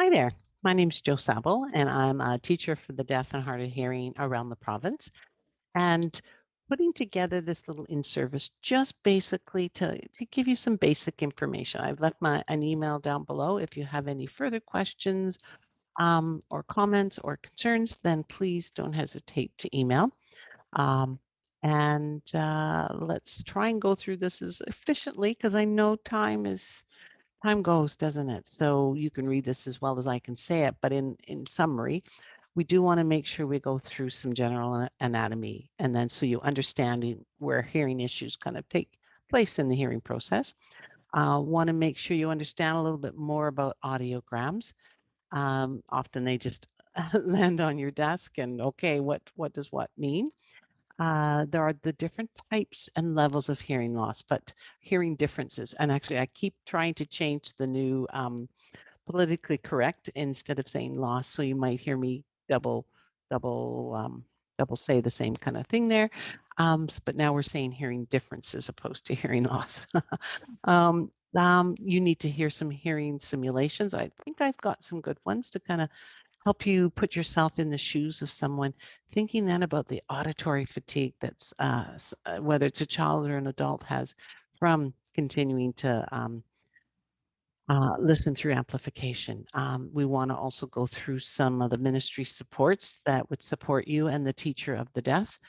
Hi there. My name is Jo Sabo, and I'm a teacher for the deaf and hard of hearing around the province. And putting together this little in-service just basically to give you some basic information. I've left an email down below. If you have any further questions or comments or concerns, then please don't hesitate to email. Um, and let's try and go through this as efficiently because I know time goes, doesn't it? So you can read this as well as I can say it, but in summary, we do want to make sure we go through some general anatomy, and then so you understand where hearing issues kind of take place in the hearing process. Want to make sure you understand a little bit more about audiograms. Often they just land on your desk, and okay, what does what mean? There are the different types and levels of hearing loss, but hearing differences. And actually, I keep trying to change the new politically correct instead of saying loss. So you might hear me double, double say the same kind of thing there. But now we're saying hearing difference as opposed to hearing loss. You need to hear some hearing simulations. I think I've got some good ones to kind of help you put yourself in the shoes of someone thinking then about the auditory fatigue that's whether it's a child or an adult has from continuing to listen through amplification. We want to also go through some of the ministry supports that would support you and the teacher of the deaf.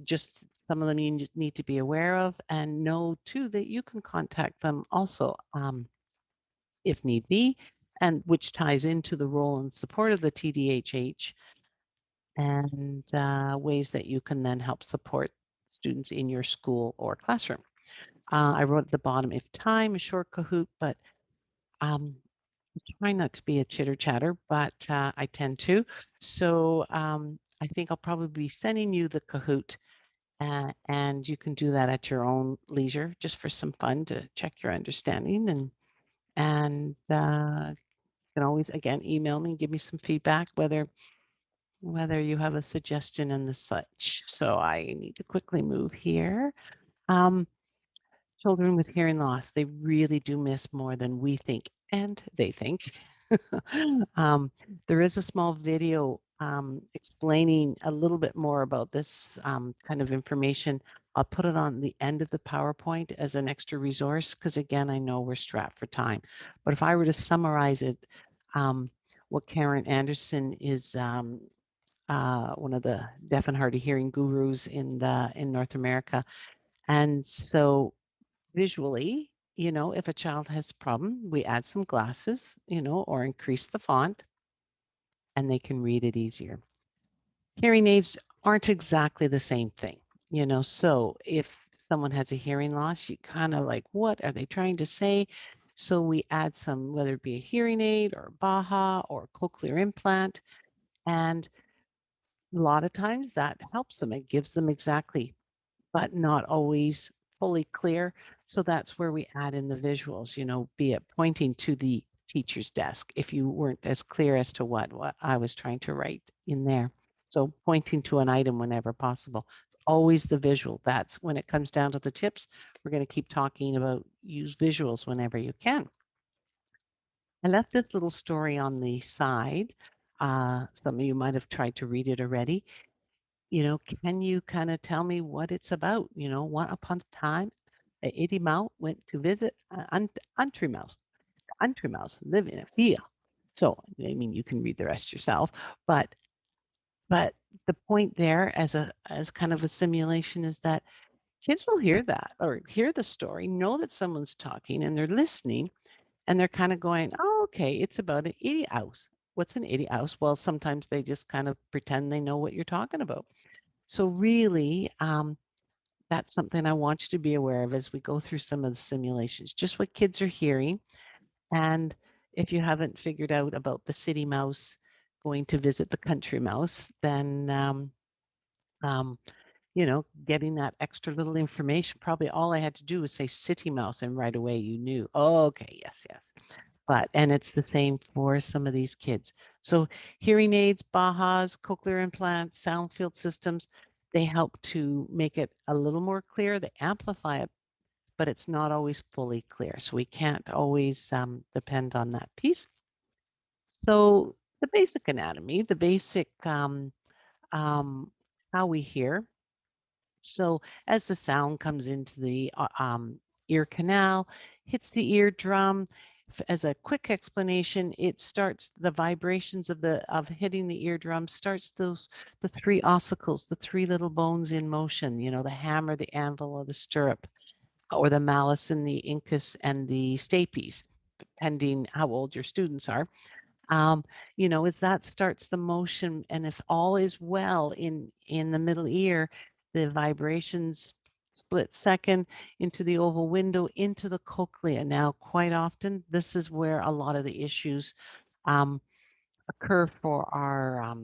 Just some of them you just need to be aware of and know too that you can contact them also if need be, and which ties into the role and support of the TDHH and ways that you can then help support students in your school or classroom. I wrote at the bottom, if time, a short Kahoot, but um, try not to be a chitter chatter, but I tend to. So I think I'll probably be sending you the Kahoot, and you can do that at your own leisure, just for some fun to check your understanding. And you can always again email me and give me some feedback, whether you have a suggestion and the such. So I need to quickly move here. Um, Children with hearing loss, they really do miss more than we think and they think. um, there is a small video explaining a little bit more about this kind of information. I'll put it on the end of the PowerPoint as an extra resource because, again, I know we're strapped for time. But if I were to summarize it, what Karen Anderson is one of the deaf and hard of hearing gurus in North America, and so visually, if a child has a problem, we add some glasses, or increase the font, and they can read it easier. Hearing aids aren't exactly the same thing, so if someone has a hearing loss, you kind of like, what are they trying to say? So we add some, whether it be a hearing aid or Baha or cochlear implant, and a lot of times that helps them. It gives them exactly, but not always fully clear. So that's where we add in the visuals, be it pointing to the teacher's desk if you weren't as clear as to what I was trying to write in there. So pointing to an item whenever possible. It's always the visual. That's when it comes down to the tips. We're going to keep talking about use visuals whenever you can. I left this little story on the side. Some of you might have tried to read it already. Can you kind of tell me what it's about? Once upon a time, a itty mouse went to visit an country mouse. The country mouse live in a field. So, I mean, you can read the rest yourself, but but the point there as kind of a simulation is that kids will hear that or hear the story, know that someone's talking and they're listening and they're kind of going, oh, okay, it's about an itty house. What's an itty house? Well, sometimes they just kind of pretend they know what you're talking about. So really, that's something I want you to be aware of as we go through some of the simulations, just what kids are hearing. And if you haven't figured out about the city mouse going to visit the country mouse, then, um, getting that extra little information, probably all I had to do was say city mouse and right away you knew, oh, okay, yes, yes. And it's the same for some of these kids. So hearing aids, Bahas, cochlear implants, sound field systems, they help to make it a little more clear. They amplify it, but it's not always fully clear. So we can't always depend on that piece. So the basic anatomy, the basic um, how we hear. So as the sound comes into the ear canal, hits the eardrum, as a quick explanation, it starts the vibrations of hitting the eardrum starts the three ossicles, the three little bones in motion, the hammer, the anvil, or the stirrup, or the malleus and the incus and the stapes, depending how old your students are. um, as that starts the motion, and if all is well in the middle ear, the vibrations split second into the oval window into the cochlea. Now, quite often, this is where a lot of the issues um, occur for our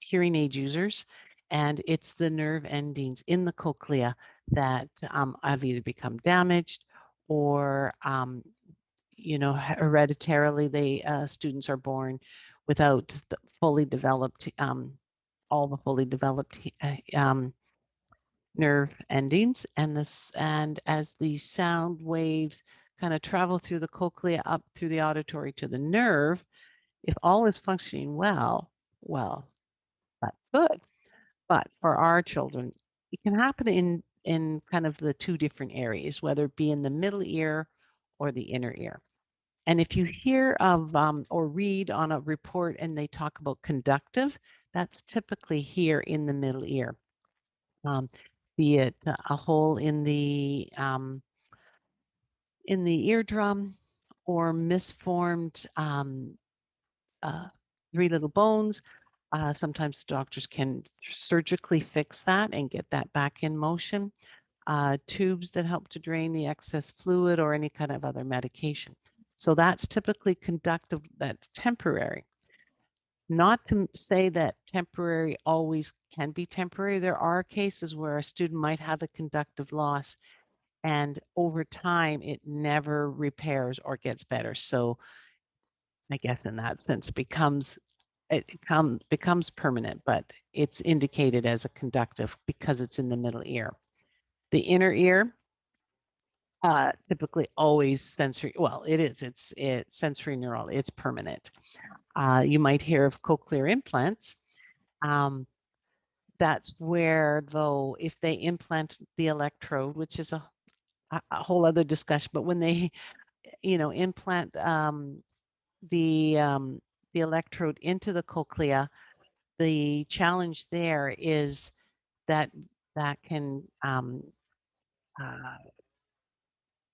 hearing aid users, and it's the nerve endings in the cochlea that have either become damaged or hereditarily, they students are born without the fully developed all the fully developed nerve endings, and as the sound waves kind of travel through the cochlea up through the auditory to the nerve, if all is functioning well, that's good. But for our children, it can happen in kind of the two different areas, whether it be in the middle ear or the inner ear. And if you hear of or read on a report and they talk about conductive, that's typically here in the middle ear, um, be it a hole in the eardrum or misformed three little bones. Sometimes doctors can surgically fix that and get that back in motion. Tubes that help to drain the excess fluid or any kind of other medication. So that's typically conductive, that's temporary. Not to say that temporary always can be temporary. There are cases where a student might have a conductive loss and over time it never repairs or gets better. So I guess in that sense it becomes permanent, but it's indicated as a conductive because it's in the middle ear. The inner ear, typically always sensory. Well, it's sensory neural. It's permanent. You might hear of cochlear implants. Um, that's where, though, if they implant the electrode, which is a whole other discussion, but when they, implant the um, the electrode into the cochlea, the challenge there is that that can uh,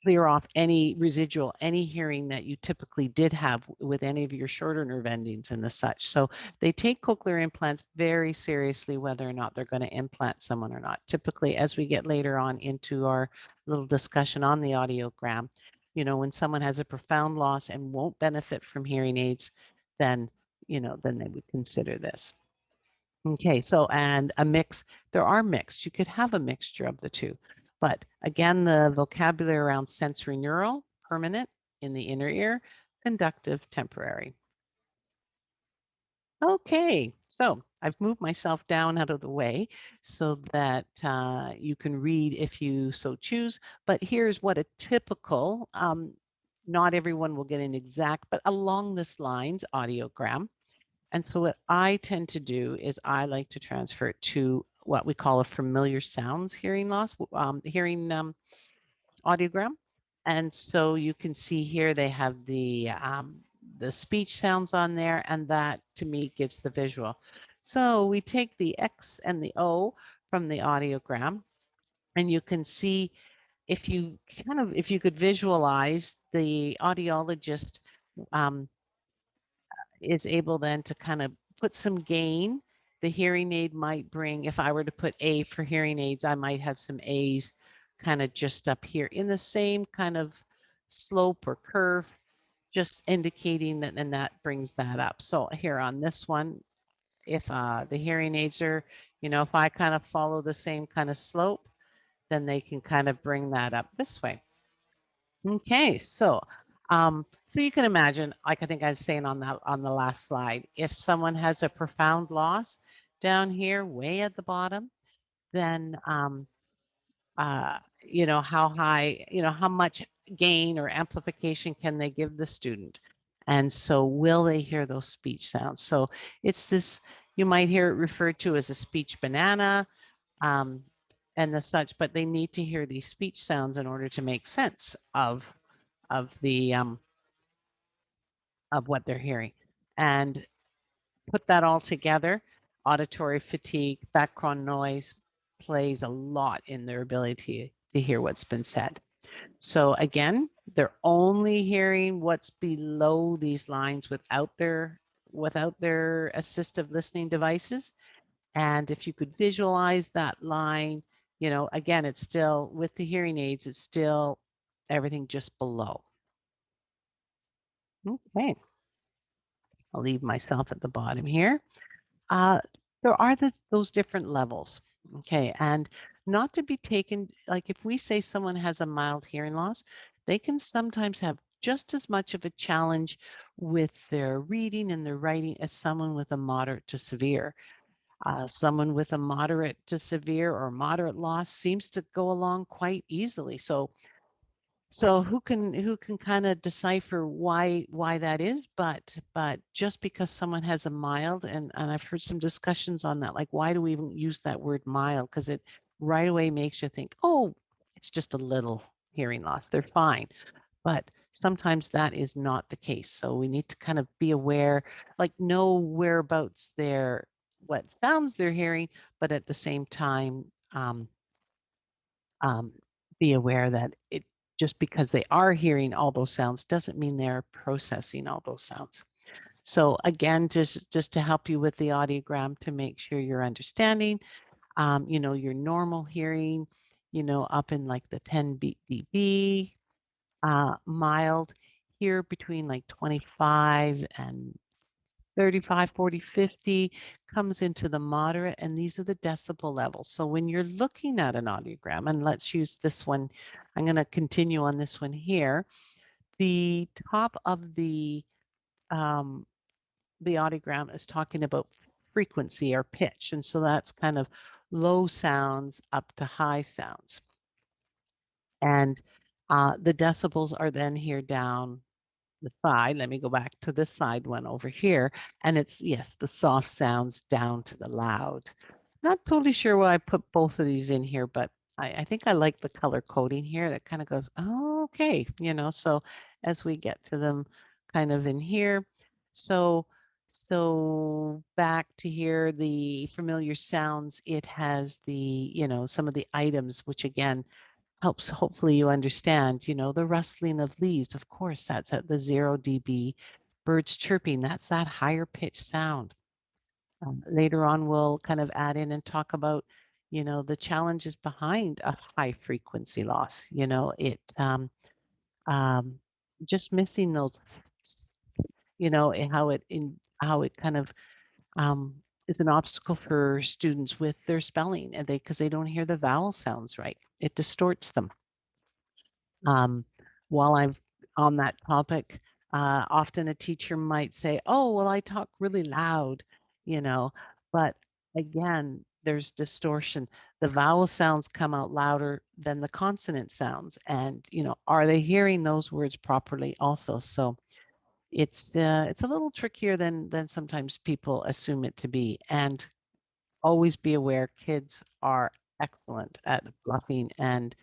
clear off any residual, any hearing that you typically did have with any of your shorter nerve endings and the such. So they take cochlear implants very seriously, whether or not they're going to implant someone or not. Typically, as we get later on into our little discussion on the audiogram, when someone has a profound loss and won't benefit from hearing aids, then, then they would consider this. Okay, so and a mix, there are mixed. You could have a mixture of the two. But again, the vocabulary around sensory neural, permanent in the inner ear, conductive, temporary. Okay, so I've moved myself down out of the way so that you can read if you so choose. But here's what a typical, not everyone will get an exact, but along this lines, audiogram. And so what I tend to do is I like to transfer it to what we call a familiar sounds hearing loss, hearing audiogram. And so you can see here they have the speech sounds on there, and that to me gives the visual. So we take the X and the O from the audiogram, and you can see if you could visualize the audiologist um, is able then to kind of put some gain. The hearing aid might bring, if I were to put A for hearing aids, I might have some A's kind of just up here in the same kind of slope or curve, just indicating that, and that brings that up. So here on this one, if the hearing aids are, if I kind of follow the same kind of slope, then they can kind of bring that up this way. Okay, so you can imagine, like I think I was saying on the last slide, if someone has a profound loss down here, way at the bottom, then how high, how much gain or amplification can they give the student? And so will they hear those speech sounds? So it's this, you might hear it referred to as a speech banana, um, and the such, but they need to hear these speech sounds in order to make sense of the of what they're hearing. And put that all together, auditory fatigue, background noise plays a lot in their ability to hear what's been said. So again, they're only hearing what's below these lines without their assistive listening devices. And if you could visualize that line, again, it's still with the hearing aids, it's still everything just below. Okay. I'll leave myself at the bottom here. Uh, there are those different levels. Okay. And not to be taken, like if we say someone has a mild hearing loss, they can sometimes have just as much of a challenge with their reading and their writing as someone with a moderate to severe. Someone with a moderate to severe or moderate loss seems to go along quite easily. So who can kind of decipher why that is, but just because someone has a mild, and I've heard some discussions on that, like why do we even use that word mild? Because it right away makes you think, oh, it's just a little hearing loss. They're fine. But sometimes that is not the case. So we need to kind of be aware, like know whereabouts what sounds they're hearing, but at the same time, um, be aware that it just because they are hearing all those sounds doesn't mean they're processing all those sounds. So again, just to help you with the audiogram to make sure you're understanding, your normal hearing, up in like the 10 dB, mild here between like 25 and 35, 40, 50 comes into the moderate, and these are the decibel levels. So when you're looking at an audiogram, and let's use this one, I'm going to continue on this one here. The top of the audiogram is talking about frequency or pitch, and so that's kind of low sounds up to high sounds. And the decibels are then here down the side. Let me go back to this side one over here. And it's, yes, the soft sounds down to the loud. Not totally sure why I put both of these in here, but I think I like the color coding here. That kind of goes, oh, okay, so as we get to them kind of in here. So back to here, the familiar sounds, it has some of the items, which again, helps hopefully you understand, the rustling of leaves. Of course, that's at the 0 dB. Birds chirping, that's that higher pitch sound. Later on, we'll kind of add in and talk about, the challenges behind a high frequency loss. It just missing those, how it kind of is an obstacle for students with their spelling, and because they don't hear the vowel sounds right. It distorts them. While I'm on that topic, often a teacher might say, oh, well, I talk really loud, but again, there's distortion. The vowel sounds come out louder than the consonant sounds. And, are they hearing those words properly also? So it's a little trickier than sometimes people assume it to be. And always be aware kids are excellent at bluffing and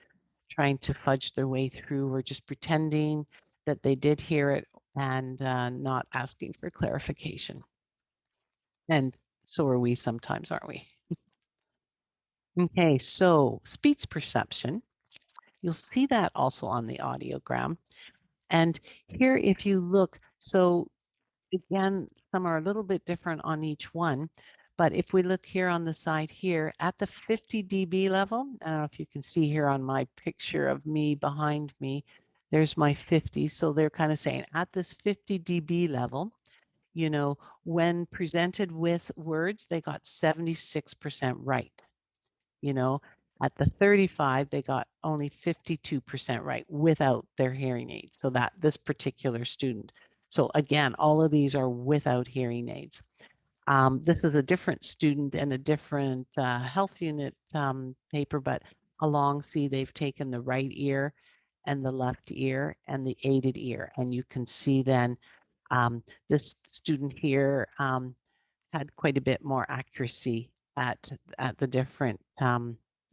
trying to fudge their way through or just pretending that they did hear it and not asking for clarification. And so are we sometimes, aren't we? Okay, so speech perception. You'll see that also on the audiogram. And here, if you look, so again, some are a little bit different on each one. But if we look here on the side here at the 50 dB level, I don't know if you can see here on my picture of me behind me, there's my 50. So they're kind of saying at this 50 dB level, when presented with words, they got 76% right. At the 35, they got only 52% right without their hearing aids. So that this particular student. So again, all of these are without hearing aids. This is a different student and a different health unit paper, but along see they've taken the right ear and the left ear and the aided ear. And you can see then This student here had quite a bit more accuracy at the different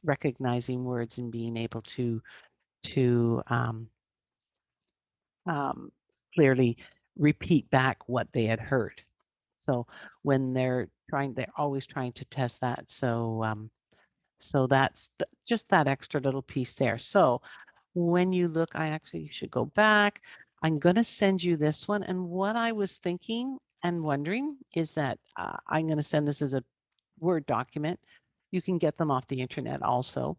recognizing words and being able to clearly repeat back what they had heard. So when they're always trying to test that. So that's just that extra little piece there. So when you look, I actually should go back. I'm going to send you this one. And what I was thinking and wondering is that I'm going to send this as a Word document. You can get them off the internet also.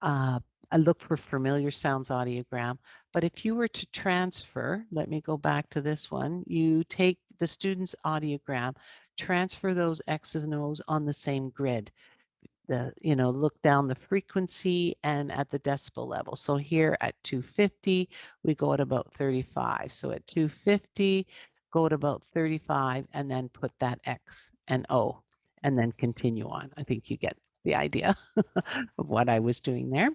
I look for familiar sounds audiogram. But if you were to transfer, let me go back to this one. You take the student's audiogram, transfer those X's and O's on the same grid. Look down the frequency and at the decibel level. So here at 250, we go at about 35. So at 250, go at about 35 and then put that X and O and then continue on. I think you get the idea of what I was doing there.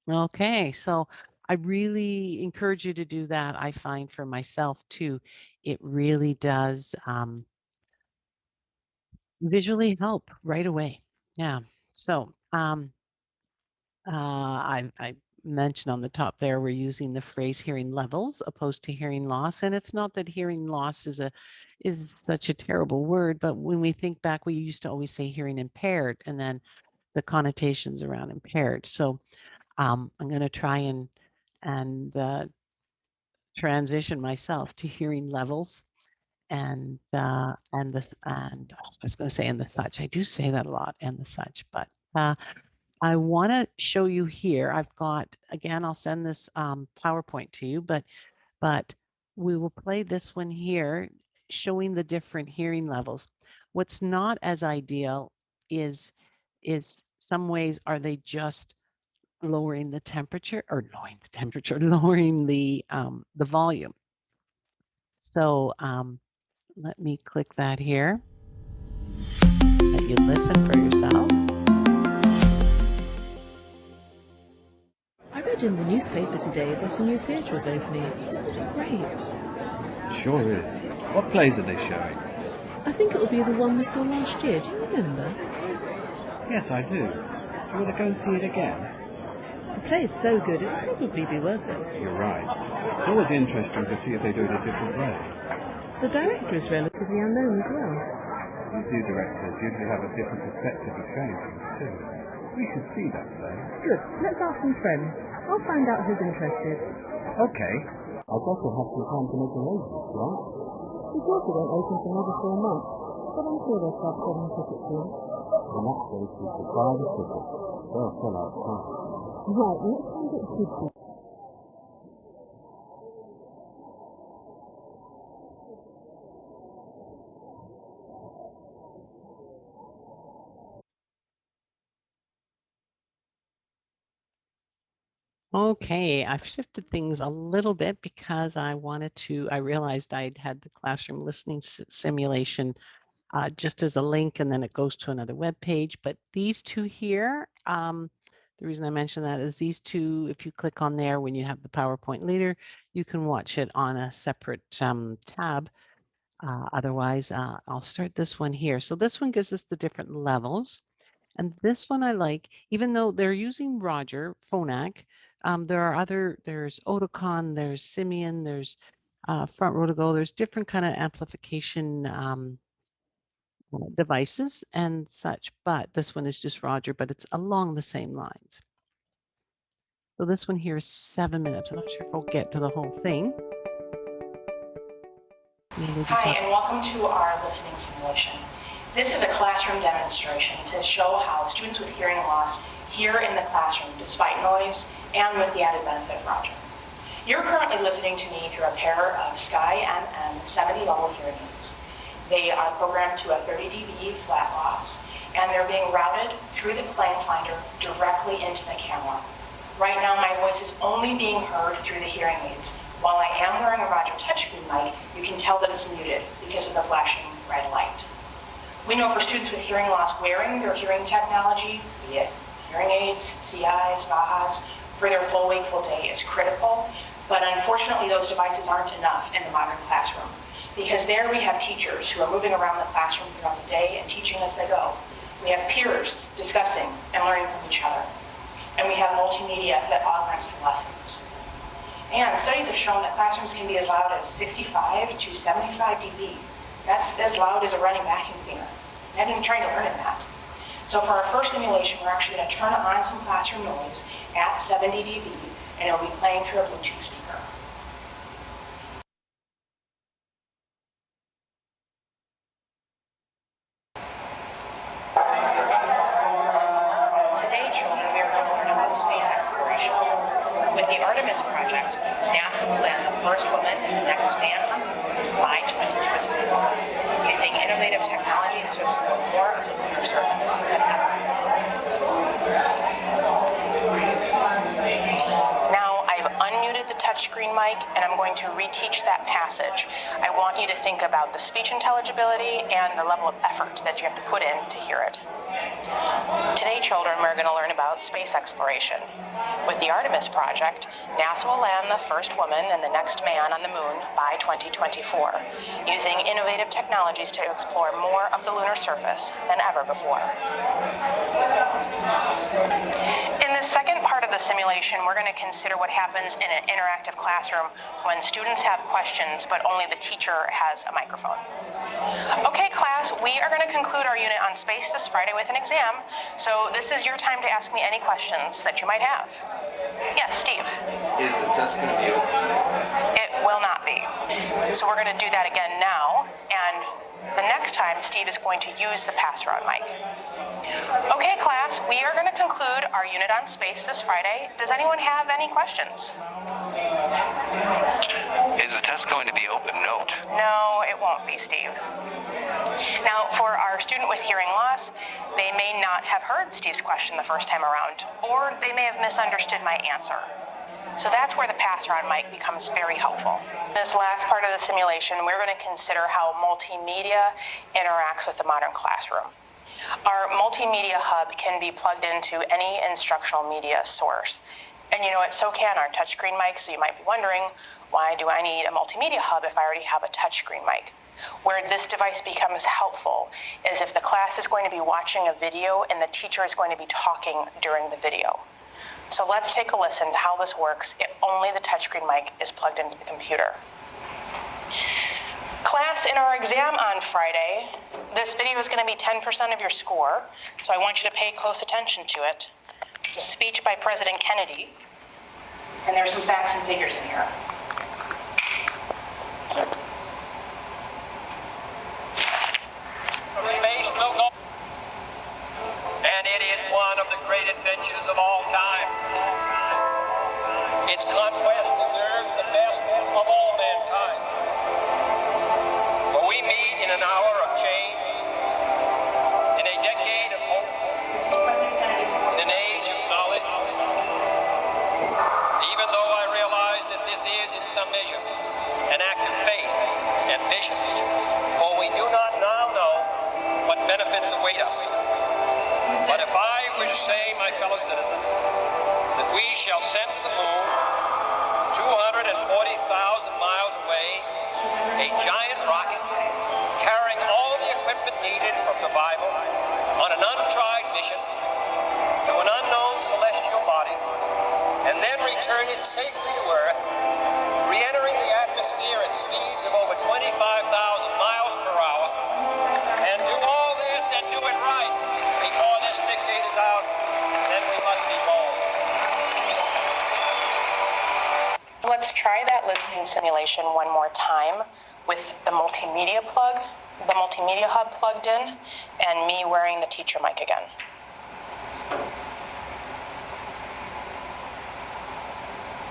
Okay, so I really encourage you to do that. I find for myself too, it really does visually help right away. Yeah. So I mentioned on the top there, we're using the phrase hearing levels opposed to hearing loss. And it's not that hearing loss is such a terrible word, but when we think back, we used to always say hearing impaired and then the connotations around impaired. So I'm going to try and transition myself to hearing levels and I was going to say and the such. I do say that a lot and the such, but I want to show you here. I've got, again, I'll send this PowerPoint to you, but we will play this one here showing the different hearing levels. What's not as ideal is some ways are they just lowering the temperature or lowering the volume. So let me click that here. Let you listen for yourself. I read in the newspaper today that a new theatre is opening. Isn't it great? Sure is. What plays are they showing? I think it'll be the one we saw last year. Do you remember? Yes, I do. Do you want to go and see it again? The play is so good, it'll probably be worth it. You're right. It's always interesting to see if they do it a different way. The director is relatively unknown as well. These new directors usually have a different perspective of showing things too. We should see that play. Good. Let's ask some friends. I'll find out who's interested. Okay. I guess we'll have some time to make arrangements, right? The theatre won't open for another 4 months, but I'm sure they'll start selling tickets soon. In that case, we should buy the tickets. They'll sell out fast. Right, let's find it good. Okay, I've shifted things a little bit because I realized I'd had the classroom listening simulation just as a link and then it goes to another web page. But these two here, the reason I mention that is these two, if you click on there when you have the PowerPoint later, you can watch it on a separate tab. Otherwise, I'll start this one here. So this one gives us the different levels. And this one I like, even though they're using Roger Phonak, there's Oticon, there's Simian, there's Front Row to Go, there's different kind of amplification devices and such, but this one is just Roger, but it's along the same lines. So this one here is 7 minutes. I'm not sure if we'll get to the whole thing. Hi, and welcome to our listening simulation. This is a classroom demonstration to show how students with hearing loss hear in the classroom despite noise and with the added benefit of Roger. You're currently listening to me through a pair of Sky MM 70 level hearing aids. They are programmed to a 30 dB flat loss, and they're being routed through the claim finder directly into the camera. Right now, my voice is only being heard through the hearing aids. While I am wearing a Roger touchscreen mic, you can tell that it's muted because of the flashing red light. We know for students with hearing loss wearing their hearing technology, be it hearing aids, CIs, VAHAs, for their full wakeful day is critical, but unfortunately those devices aren't enough in the modern classroom. because there we have teachers who are moving around the classroom throughout the day and teaching as they go. We have peers discussing and learning from each other. And we have multimedia that augments the lessons. And studies have shown that classrooms can be as loud as 65 to 75 dB. That's as loud as a running vacuum cleaner. I've been trying to learn in that. So for our first simulation, we're actually going to turn on some classroom noise at 70 dB, and it'll be playing through a Bluetooth speaker. Today, children, we are going to learn about space exploration. With the Artemis project, NASA will land the first woman and the next man on the moon by 2024, using innovative technologies to explore more of the lunar surface than ever. Now, I've unmuted the touchscreen mic, and I'm going to reteach that passage. I want you to think about the speech intelligibility and the level of effort that you have to put in to hear it. Today, children, we're going to learn about space exploration. With the Artemis project, NASA will land the first woman and the next man on the moon by 2024, using innovative technologies to explore more of the lunar surface than ever before. In the second part of the simulation, we're going to consider what happens in an interactive classroom when students have questions, but only the teacher has a microphone. Okay, class, we are going to conclude our unit on space this Friday with an exam, so this is your time to ask me any questions that you might have. Yes, Steve? Is the test going to be open? It will not be. So we're going to do that again now, and the next time Steve is going to use the pass-around mic. Okay, class, we are going to conclude our unit on space this Friday. Does anyone have any questions? Is the test going to be open note? No, it won't be, Steve. Now, for our student with hearing loss, they may not have heard Steve's question the first time around, or they may have misunderstood my answer. So that's where the pass-around mic becomes very helpful. This last part of the simulation, we're going to consider how multimedia interacts with the modern classroom. Our multimedia hub can be plugged into any instructional media source. And you know what, so can our touchscreen mic, so you might be wondering, why do I need a multimedia hub if I already have a touchscreen mic? Where this device becomes helpful is if the class is going to be watching a video and the teacher is going to be talking during the video. So let's take a listen to how this works if only the touchscreen mic is plugged into the computer. Class, in our exam on Friday, this video is going to be 10% of your score, so I want you to pay close attention to it. It's a speech by President Kennedy, and there's some facts and figures in here. Space will go, and it is one of the great adventures of all time. Its conquest deserves the best of all mankind. For we meet in an hour of change, in a decade of hope, in an age of knowledge. Even though I realize that this is, in some measure, an act of faith and vision, for we do not now know what benefits await us. But if I were to say, my fellow citizens, that we shall send to the moon, 240,000 miles away, a giant rocket carrying all the equipment needed for survival on an untried mission to an unknown celestial body, and then return it safely to Earth, re-entering the atmosphere at speeds of over 25,000 miles per hour, and do all this and do it right before this decade is out, then we must be bold. Let's try that listening simulation one more time with the multimedia hub plugged in, and me wearing the teacher mic again.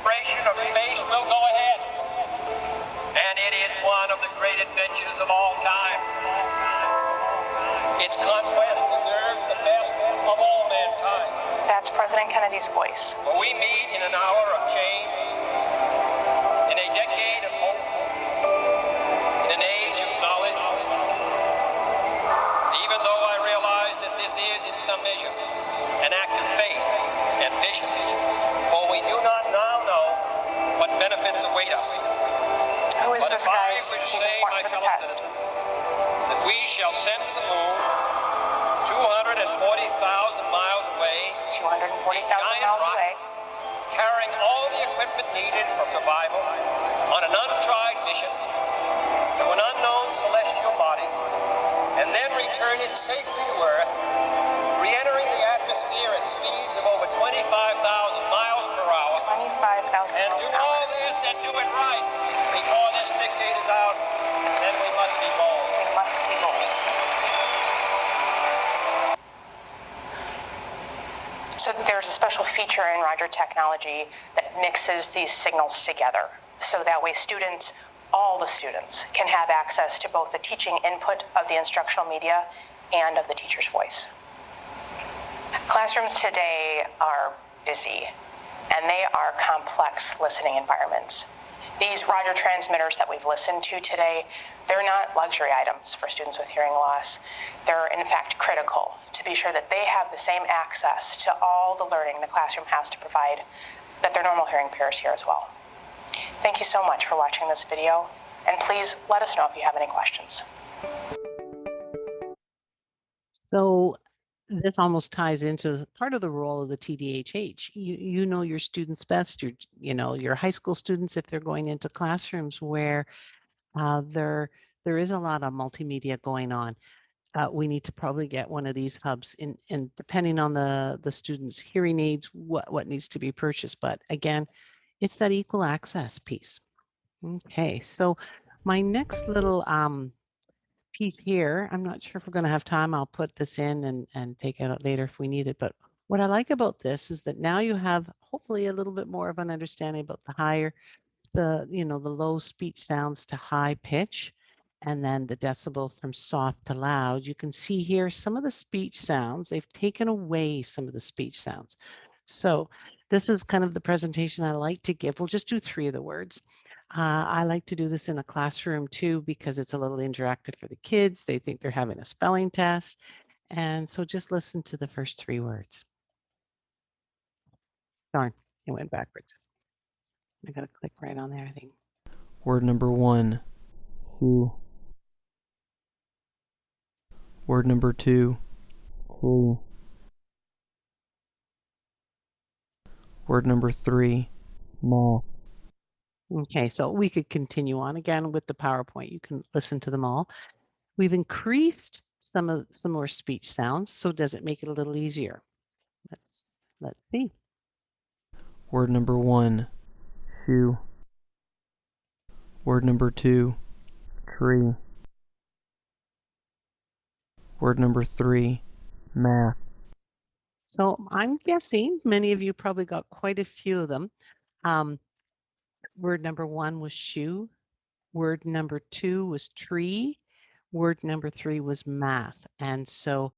Exploration of space will go ahead, and it is one of the great adventures of all time. Its conquest deserves the best of all mankind. That's President Kennedy's voice. For we meet in an hour of change, in a decade of hope, in an age of knowledge. Even though I realize that this is, in some measure, an act of faith and vision, for we do not now know what benefits await us. Who is But this, if I guys? were to He's say, my important for the fellow test. citizens, that we shall send to the moon 240,000 miles away, 240,000 giant miles rocket, away, carrying all the equipment needed for survival on an untried mission to an unknown celestial body, and then return it safely to Earth, re-entering the atmosphere at speeds of over 25,000 miles per hour, 25,000 and miles do an hour. all this and do it right before this decade is out, then we must be bold. We must be bold. So there's a special feature in Roger technology that mixes these signals together. So that way students, all the students, can have access to both the teaching input of the instructional media and of the teacher's voice. Classrooms today are busy, and they are complex listening environments. These Roger transmitters that we've listened to today, they're not luxury items for students with hearing loss. They're in fact critical to be sure that they have the same access to all the learning the classroom has to provide that their normal hearing peers hear as well. Thank you so much for watching this video, and please let us know if you have any questions. So this almost ties into part of the role of the TDHH. You know your students best. Your high school students, if they're going into classrooms where there is a lot of multimedia going on. We need to probably get one of these hubs in, and depending on the students' hearing aids, what needs to be purchased. But again, it's that equal access piece. Okay, so my next little piece here, I'm not sure if we're going to have time. I'll put this in and take it out later if we need it. But what I like about this is that now you have hopefully a little bit more of an understanding about the low speech sounds to high pitch, and then the decibel from soft to loud. You can see here some of the speech sounds. They've taken away some of the speech sounds. So this is kind of the presentation I like to give. We'll just do 3 of the words. I like to do this in a classroom too, because it's a little interactive for the kids. They think they're having a spelling test. And so just listen to the first 3 words. Darn, it went backwards. I got to click right on there, I think. Word number 1, shoe. Word number 2, tree. Word number 3, mall. Okay, so we could continue on again with the PowerPoint. You can listen to them all. We've increased some more speech sounds, so does it make it a little easier? Let's see. Word number 1, shoe. Word number 2, tree. Word number 3, math. So I'm guessing many of you probably got quite a few of them. Word number 1 was shoe. Word number 2 was tree. Word number 3 was math. And so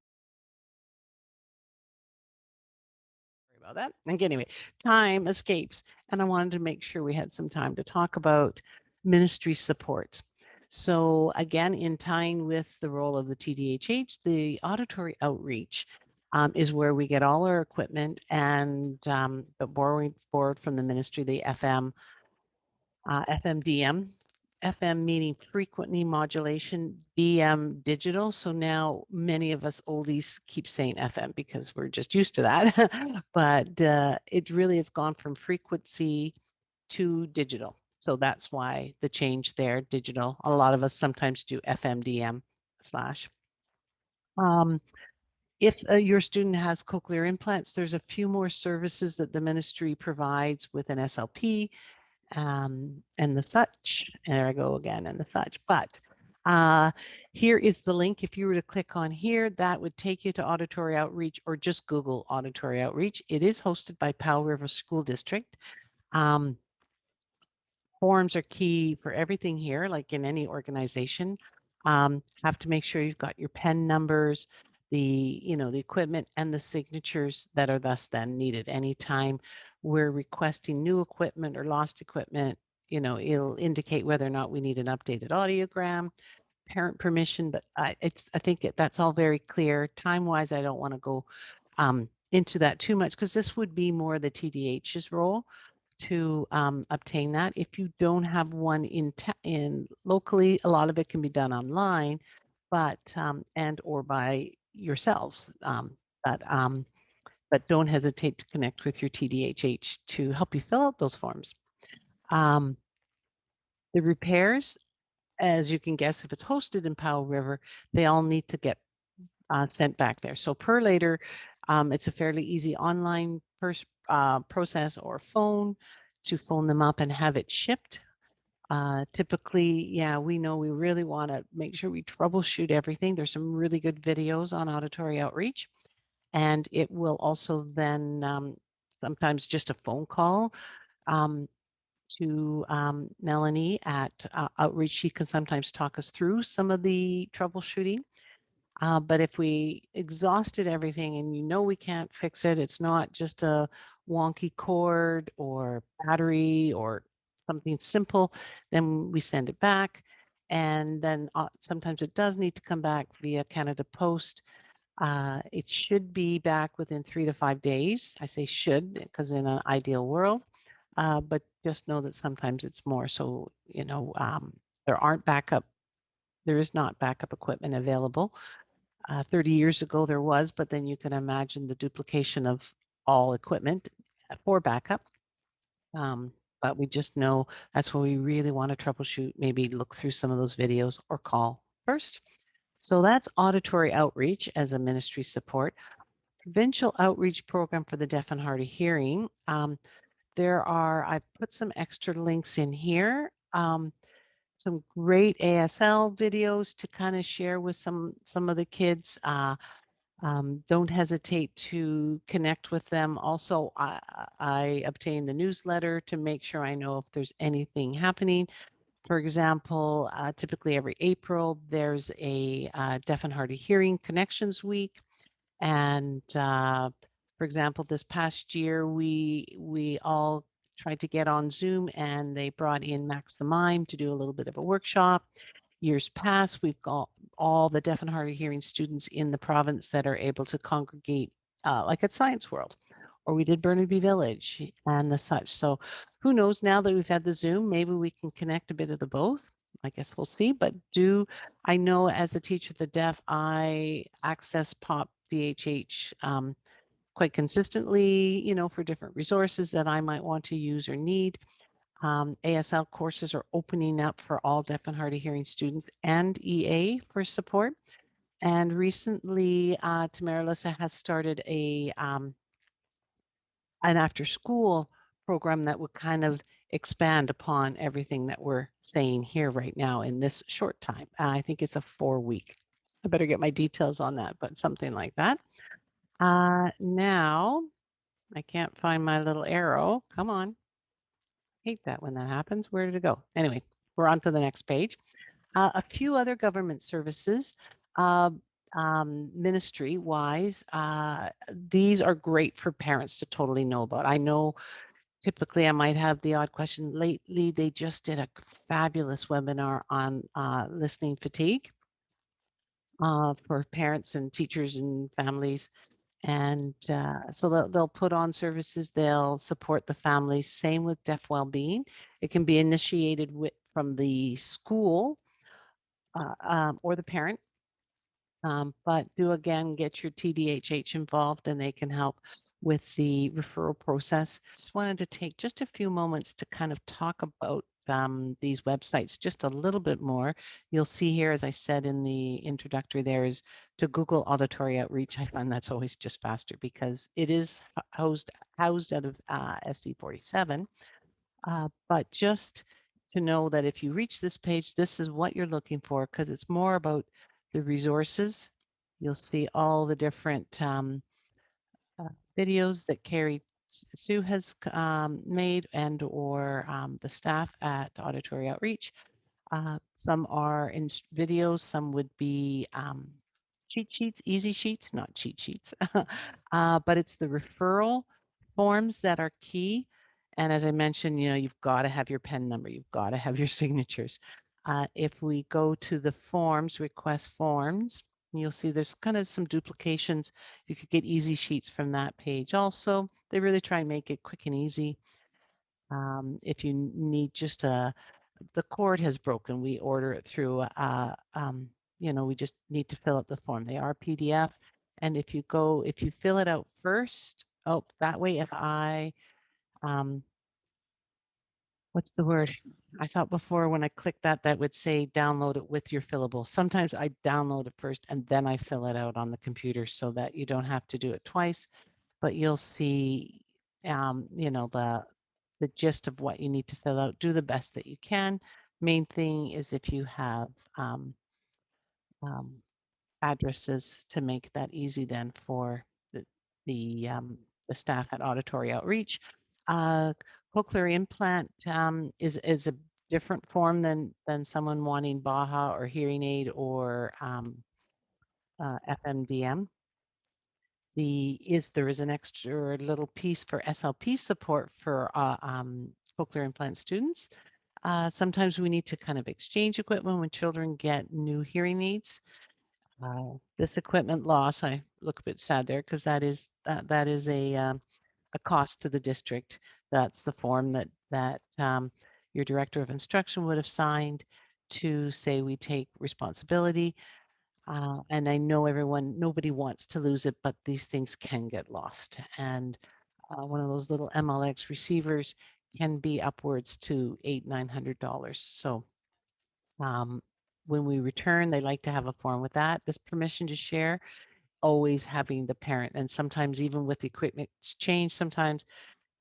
about that. And anyway, time escapes, and I wanted to make sure we had some time to talk about ministry supports. So again, in tying with the role of the TDHH, the auditory outreach is where we get all our equipment and borrowing forward from the ministry, the FMDM. FM meaning frequency modulation, DM digital. So now many of us oldies keep saying FM because we're just used to that. But it really has gone from frequency to digital. So that's why the change there, digital. A lot of us sometimes do FMDM slash. If your student has cochlear implants, there's a few more services that the ministry provides with an SLP. And the such. And there I go again, and the such. But here is the link. If you were to click on here, that would take you to Auditory Outreach, or just Google Auditory Outreach. It is hosted by Powell River School District. Forms are key for everything here, like in any organization. Have to make sure you've got your PIN numbers, the equipment, and the signatures that are thus then needed. Anytime we're requesting new equipment or lost equipment, it'll indicate whether or not we need an updated audiogram, parent permission. But I think that's all very clear. Time-wise, I don't want to go into that too much, because this would be more the TDH's role. to obtain that. If you don't have one in locally, a lot of it can be done online, but and or by yourselves. But don't hesitate to connect with your TDHH to help you fill out those forms. The repairs, as you can guess, if it's hosted in Powell River, they all need to get sent back there. So per later, it's a fairly easy online process or phone to phone them up and have it shipped. Typically, yeah, we know we really want to make sure we troubleshoot everything. There's some really good videos on auditory outreach, and it will also then sometimes just a phone call to Melanie at Outreach. She can sometimes talk us through some of the troubleshooting. But if we exhausted everything and you know we can't fix it, it's not just a wonky cord or battery or something simple, then we send it back. And then sometimes it does need to come back via Canada Post. It should be back within 3 to 5 days. I say should because in an ideal world, but just know that sometimes it's more. So, there is not backup equipment available. 30 years ago there was, but then you can imagine the duplication of all equipment for backup. But we just know that's what we really want to troubleshoot, maybe look through some of those videos or call first. So that's auditory outreach as a ministry support. Provincial outreach program for the deaf and hard of hearing. I've put some extra links in here. Some great ASL videos to kind of share with some of the kids. Don't hesitate to connect with them. Also, I obtain the newsletter to make sure I know if there's anything happening. For example, typically every April, there's a Deaf and Hard of Hearing Connections Week. And for example, this past year, we all tried to get on Zoom and they brought in Max the Mime to do a little bit of a workshop. Years past, we've got all the deaf and hard of hearing students in the province that are able to congregate like at Science World, or we did Burnaby Village and the such. So who knows, now that we've had the Zoom, maybe we can connect a bit of the both. I guess we'll see, but I know as a teacher of the deaf, I access POP DHH quite consistently, for different resources that I might want to use or need. ASL courses are opening up for all deaf and hard of hearing students and EA for support. And recently, Tamara Lissa has started an after school program that would kind of expand upon everything that we're saying here right now in this short time. I think it's a 4-week. I better get my details on that, but something like that. Now, I can't find my little arrow. Come on. Hate that when that happens. Where did it go? Anyway, we're on to the next page. A few other government services, ministry-wise, these are great for parents to totally know about. I know typically I might have the odd question. Lately, they just did a fabulous webinar on listening fatigue for parents and teachers and families. And so they'll put on services, they'll support the family. Same with deaf well-being. It can be initiated from the school or the parent. But do again, get your TDHH involved and they can help with the referral process. Just wanted to take just a few moments to kind of talk about these websites just a little bit more. You'll see here, as I said in the introductory, there is to Google Auditory Outreach. I find that's always just faster because it is housed out of SD47. But just to know that if you reach this page, this is what you're looking for because it's more about the resources. You'll see all the different videos that Carrie Sue has made and or the staff at Auditory Outreach. Some are in videos, some would be cheat sheets, easy sheets, not cheat sheets. But it's the referral forms that are key. And as I mentioned, you've got to have your PIN number, you've got to have your signatures. If we go to the forms, request forms, you'll see there's kind of some duplications. You could get easy sheets from that page also. They really try and make it quick and easy. If you need just the cord has broken, we order it through, we just need to fill out the form. They are PDF. And if you fill it out first, that way if what's the word? I thought before when I clicked that would say download it with your fillable. Sometimes I download it first and then I fill it out on the computer so that you don't have to do it twice, but you'll see, the gist of what you need to fill out. Do the best that you can. Main thing is if you have um, addresses to make that easy then for the, um, the staff at Auditory Outreach. Uh, Cochlear implant is a different form than someone wanting Baha or hearing aid or FMDM. There is an extra little piece for SLP support for cochlear implant students. Sometimes we need to kind of exchange equipment when children get new hearing aids. This equipment loss, I look a bit sad there because that is a cost to the district. That's the form that your director of instruction would have signed to say we take responsibility. And I know nobody wants to lose it, but these things can get lost. And one of those little MLX receivers can be upwards to $800-900. So when we return, they like to have a form with that. This permission to share, always having the parent, and sometimes even with the equipment change, sometimes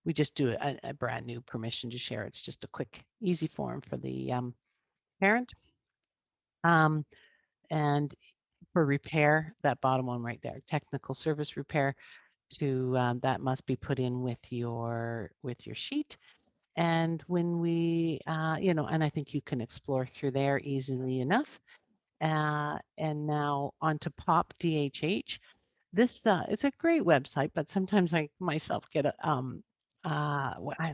we just do a brand new permission to share. It's just a quick, easy form for the parent. And for repair, that bottom one right there, technical service repair, that must be put in with your sheet. And when we, and I think you can explore through there easily enough. And now on to POP DHH. This it's a great website, but sometimes I myself get I'm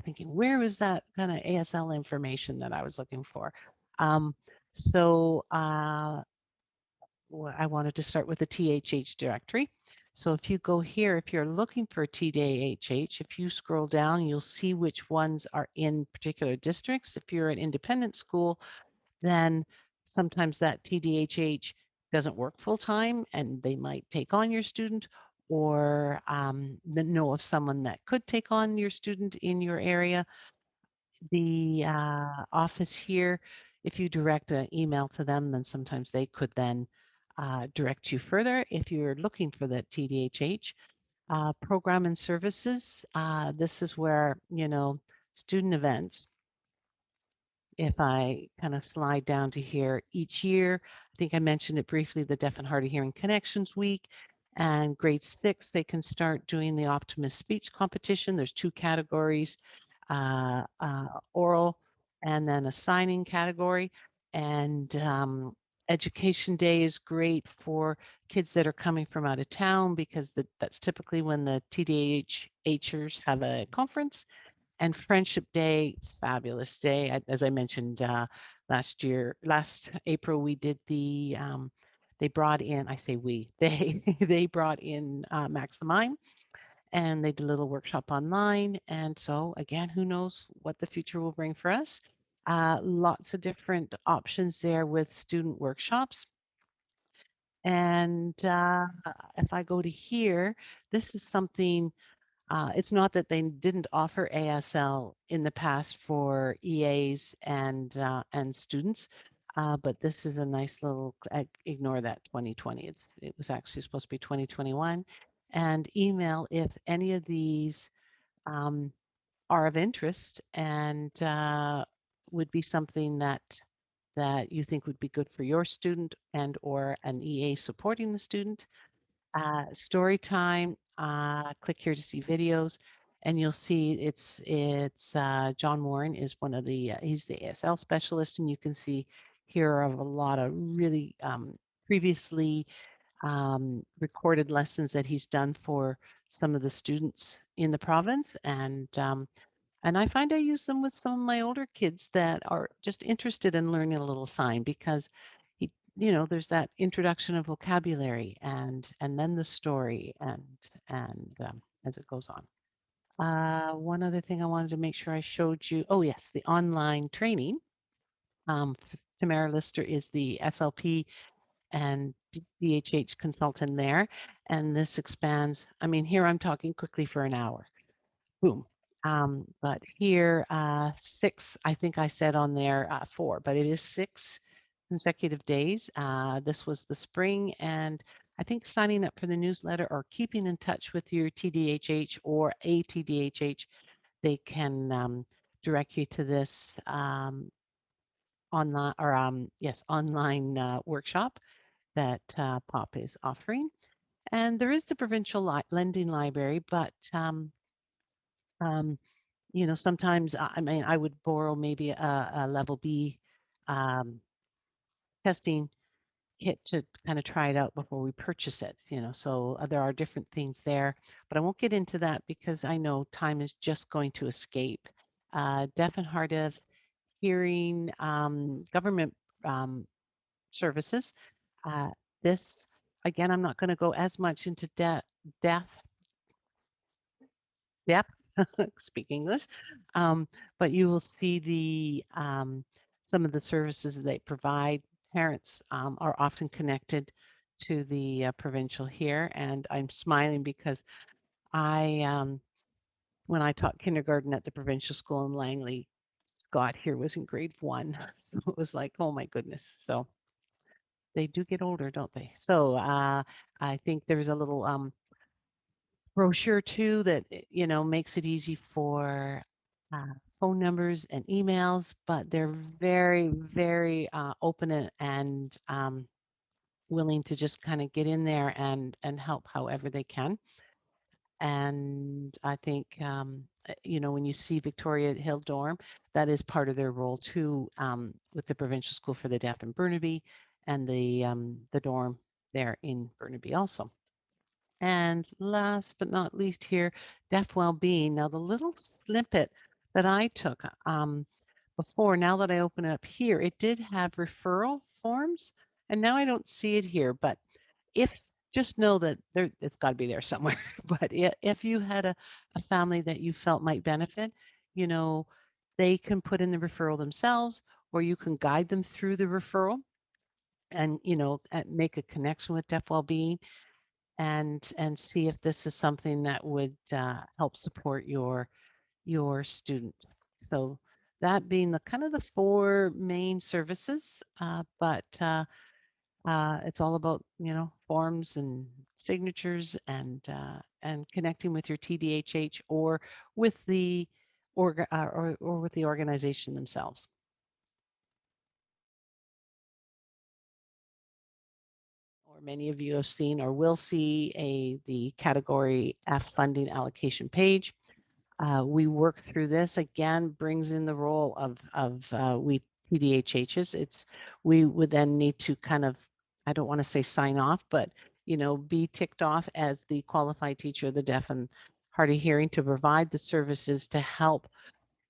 thinking, where is that kind of ASL information that I was looking for? Um, so I wanted to start with the THH directory. So if you go here, if you're looking for TDHH, if you scroll down, you'll see which ones are in particular districts. If you're an independent school, then sometimes that TDHH doesn't work full time and they might take on your student or know of someone that could take on your student in your area. The office here, if you direct an email to them, then sometimes they could then direct you further if you're looking for the TDHH. Program and services, this is where, student events. If I kind of slide down to here each year, I think I mentioned it briefly, the Deaf and Hard of Hearing Connections Week. And grade 6, they can start doing the Optimist Speech Competition. There's 2 categories, oral and then a signing category. And Education Day is great for kids that are coming from out of town because that's typically when the TDHers have a conference. And Friendship Day, fabulous day. As I mentioned last April, we did they brought in, I say we, they brought in Maximime and they did a little workshop online. And so again, who knows what the future will bring for us. Lots of different options there with student workshops. And if I go to here, this is something it's not that they didn't offer ASL in the past for EAs and students, but this is a nice little, ignore that 2020. It was actually supposed to be 2021. And email if any of these are of interest and would be something that you think would be good for your student and or an EA supporting the student. Story time, click here to see videos, and you'll see it's John Warren is one of the he's the ASL specialist, and you can see here of a lot of really previously recorded lessons that he's done for some of the students in the province, and I find I use them with some of my older kids that are just interested in learning a little sign because there's that introduction of vocabulary and then the story and as it goes on. One other thing I wanted to make sure I showed you. Oh, yes, the online training. Tamara Lister is the SLP and DHH consultant there. And this expands, I mean, here I'm talking quickly for an hour. Boom. But here, 6, I think I said on there 4, but it is 6 consecutive days. This was the spring, and I think signing up for the newsletter or keeping in touch with your TDHH or a TDHH, they can direct you to this online or yes, online workshop that POP is offering. And there is the provincial lending library, but you know, sometimes I mean, I would borrow maybe a level B testing kit to kind of try it out before we purchase it, you know, so there are different things there, but I won't get into that because I know time is just going to escape. Deaf and hard of hearing government services. This, again, I'm not going to go as much into deaf, speak English, but you will see the some of the services they provide. Parents are often connected to the provincial here, and I'm smiling because I, when I taught kindergarten at the provincial school in Langley, Scott here was in grade 1, so it was like, oh my goodness. So they do get older, don't they? So I think there's a little brochure too that you know makes it easy for phone numbers and emails, but they're very, very open and willing to just kind of get in there and help however they can. And I think you know, when you see Victoria Hill Dorm, that is part of their role too, with the Provincial School for the Deaf in Burnaby and the dorm there in Burnaby also. And last but not least here, deaf well-being. Now the little snippet that I took before, now that I open it up here, it did have referral forms, and now I don't see it here. But if just know that there, it's got to be there somewhere. But if you had a family that you felt might benefit, you know, they can put in the referral themselves, or you can guide them through the referral, and you know, make a connection with deaf well-being and see if this is something that would help support your student. So that being the kind of the 4 main services, but it's all about, you know, forms and signatures and connecting with your TDHH or with the or with the organization themselves. Or many of you have seen or will see the category F funding allocation page. We work through this again, brings in the role of we TDHHs. We would then need to kind of, I don't want to say sign off, but you know, be ticked off as the qualified teacher of the deaf and hard of hearing to provide the services to help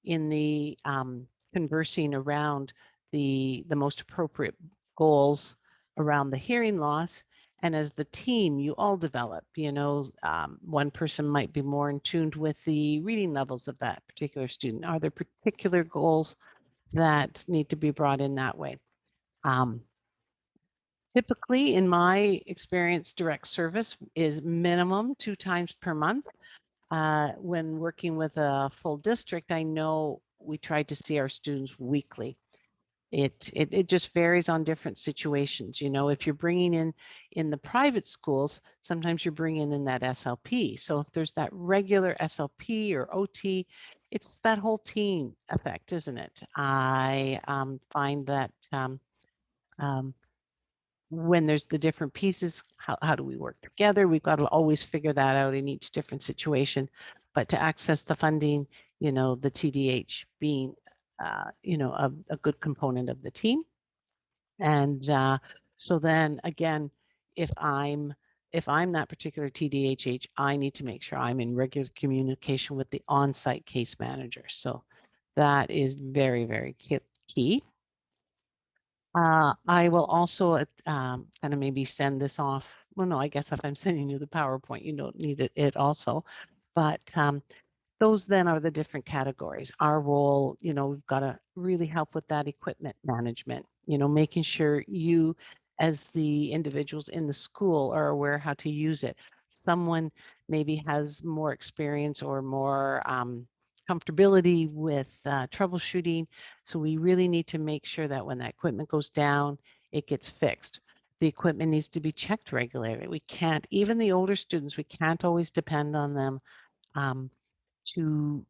in the conversing around the most appropriate goals around the hearing loss. And as the team, you all develop, you know, one person might be more in tuned with the reading levels of that particular student. Are there particular goals that need to be brought in that way? Typically, in my experience, direct service is minimum 2 times per month. When working with a full district, I know we try to see our students weekly. It just varies on different situations. You know, if you're bringing in the private schools, sometimes you're bringing in that SLP. So if there's that regular SLP or OT, it's that whole team effect, isn't it? I find that when there's the different pieces, how do we work together? We've got to always figure that out in each different situation. But to access the funding, you know, the TDH being, you know, a good component of the team. And so then again, if I'm that particular TDHH, I need to make sure I'm in regular communication with the on-site case manager. So that is very, very key. I will also kind of maybe send this off. Well, no, I guess if I'm sending you the PowerPoint, you don't need it also. But those then are the different categories. Our role, we've got to really help with that equipment management, making sure you as the individuals in the school are aware how to use it. Someone maybe has more experience or more comfortability with troubleshooting. So we really need to make sure that when that equipment goes down, it gets fixed. The equipment needs to be checked regularly. We can't, even the older students, we can't always depend on them um, to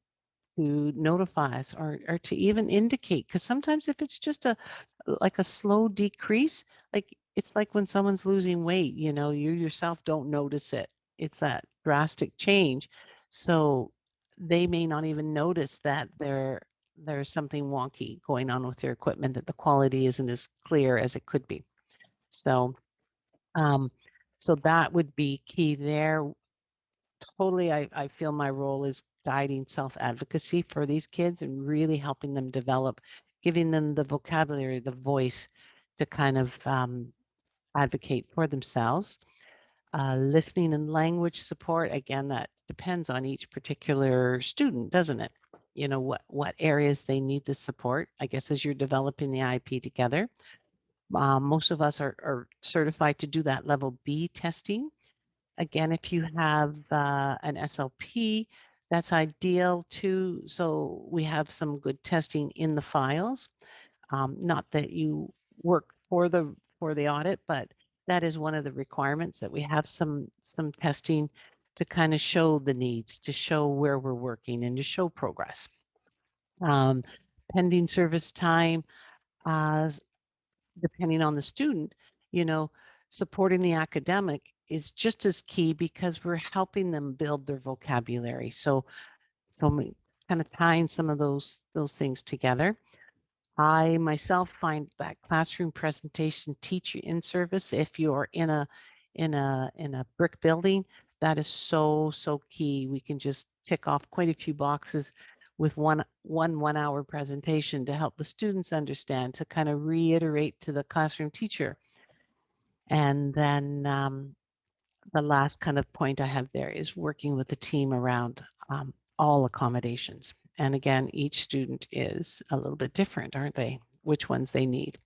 notify us or to even indicate, because sometimes if it's just like a slow decrease, like it's like when someone's losing weight, you yourself don't notice it. It's that drastic change. So they may not even notice that there's something wonky going on with their equipment, that the quality isn't as clear as it could be. So um, so that would be key there. Totally, I feel my role is guiding self-advocacy for these kids and really helping them develop, giving them the vocabulary, the voice to kind of advocate for themselves. Listening and language support, again, that depends on each particular student, doesn't it? What areas they need the support, I guess, as you're developing the IEP together. Most of us are certified to do that level B testing. Again, if you have an SLP, that's ideal too. So we have some good testing in the files. Not that you work for the audit, but that is one of the requirements, that we have some testing to kind of show the needs, to show where we're working, and to show progress. Um, Pending service time, depending on the student, supporting the academic is just as key, because we're helping them build their vocabulary. So kind of tying some of those things together. I myself find that classroom presentation teacher in service, if you're in a brick building, that is so key. We can just tick off quite a few boxes with one hour presentation to help the students understand, to kind of reiterate to the classroom teacher. And then the last kind of point I have there is working with the team around all accommodations. And again, each student is a little bit different, aren't they? Which ones they need.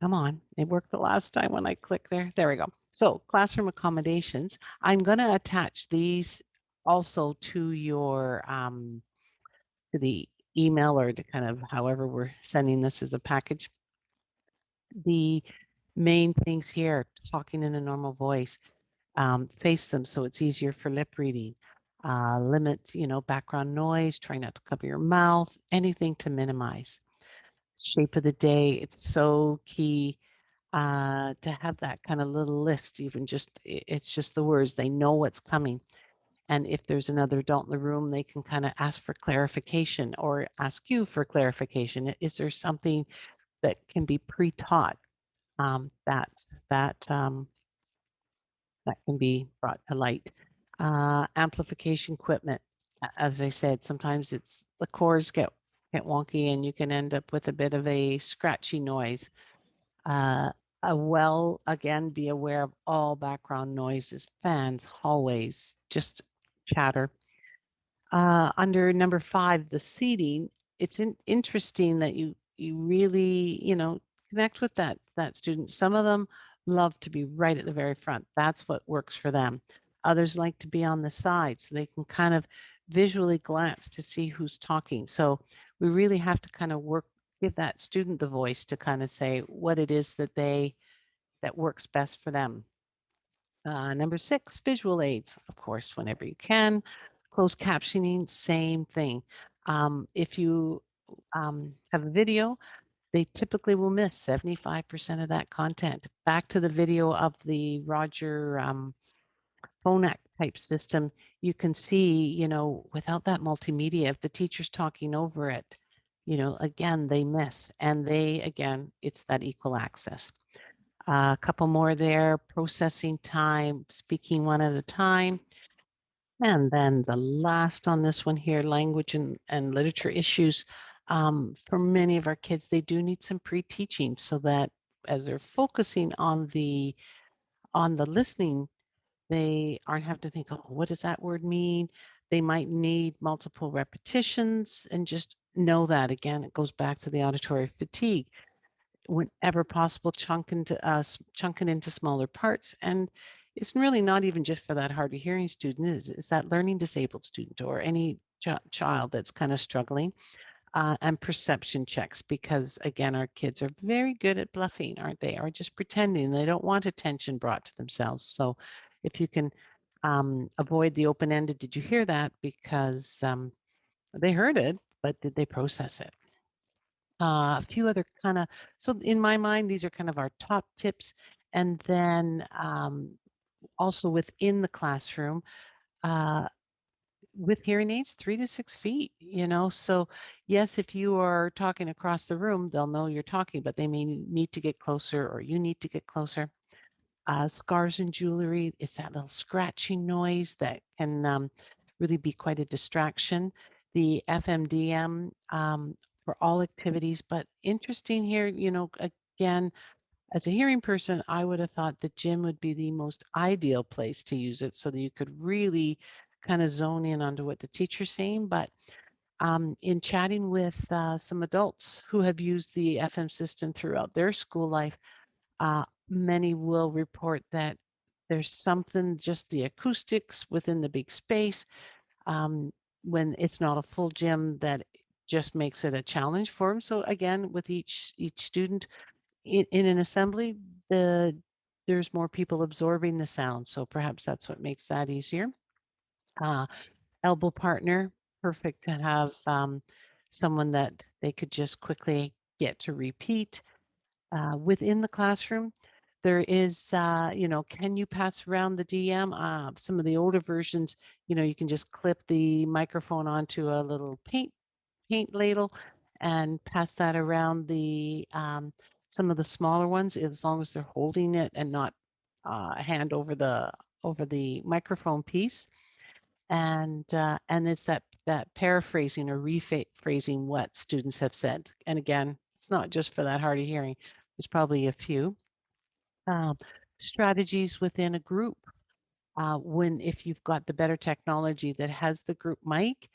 Come on, it worked the last time when I clicked there. There we go. So classroom accommodations, I'm going to attach these also to your to the email, or to kind of however we're sending this as a package. The main things here: talking in a normal voice, face them so it's easier for lip reading, limit, background noise, try not to cover your mouth, anything to minimize. Shape of the day, it's so key to have that kind of little list, even just, it's just the words, they know what's coming. And if there's another adult in the room, they can kind of ask for clarification, or ask you for clarification. Is there something that can be pre-taught that that can be brought to light? Amplification equipment, as I said, sometimes it's the cords get wonky, and you can end up with a bit of a scratchy noise. Again, be aware of all background noises, fans, hallways, just chatter. Under number 5, the seating, it's interesting that you really, connect with that student. Some of them love to be right at the very front. That's what works for them. Others like to be on the side, so they can kind of visually glance to see who's talking. So we really have to kind of give that student the voice to kind of say what it is that works best for them. Number 6, visual aids, of course, whenever you can. Closed captioning, same thing. If you have a video, they typically will miss 75% of that content. Back to the video of the Roger phone act type system, you can see, without that multimedia, if the teacher's talking over it, again, they miss. And again, it's that equal access. A couple more there: processing time, speaking one at a time. And then the last on this one here, language and literature issues. For many of our kids, they do need some pre-teaching, so that as they're focusing on the listening, they aren't having to think, oh, what does that word mean? They might need multiple repetitions, and just know that again, it goes back to the auditory fatigue. Whenever possible, chunk it into smaller parts. And it's really not even just for that hard of hearing student, is that learning disabled student or any child that's kind of struggling. And perception checks, because again, our kids are very good at bluffing, aren't they? Or just pretending they don't want attention brought to themselves. So if you can avoid the open-ended, did you hear that? Because they heard it, but did they process it? A few other kind of, so in my mind, these are kind of our top tips. And then also within the classroom, uh, with hearing aids, 3 to 6 feet, so yes, if you are talking across the room, they'll know you're talking, but they may need to get closer, or you need to get closer. Scars and jewelry, it's that little scratching noise that can really be quite a distraction. The FMDM for all activities, but interesting here, again, as a hearing person, I would have thought the gym would be the most ideal place to use it, so that you could really kind of zone in onto what the teacher's saying. But in chatting with some adults who have used the FM system throughout their school life, many will report that there's something, just the acoustics within the big space, when it's not a full gym, that just makes it a challenge for them. So again, with each student in an assembly, there's more people absorbing the sound. So perhaps that's what makes that easier. Elbow partner, perfect to have someone that they could just quickly get to repeat. Within the classroom, there is, can you pass around the DM? Some of the older versions, you can just clip the microphone onto a little paint ladle and pass that around. Some of the smaller ones, as long as they're holding it and not hand over the microphone piece. And it's that paraphrasing or rephrasing what students have said. And again, it's not just for that hard of hearing. There's probably a few um, strategies within a group. If you've got the better technology that has the group mic,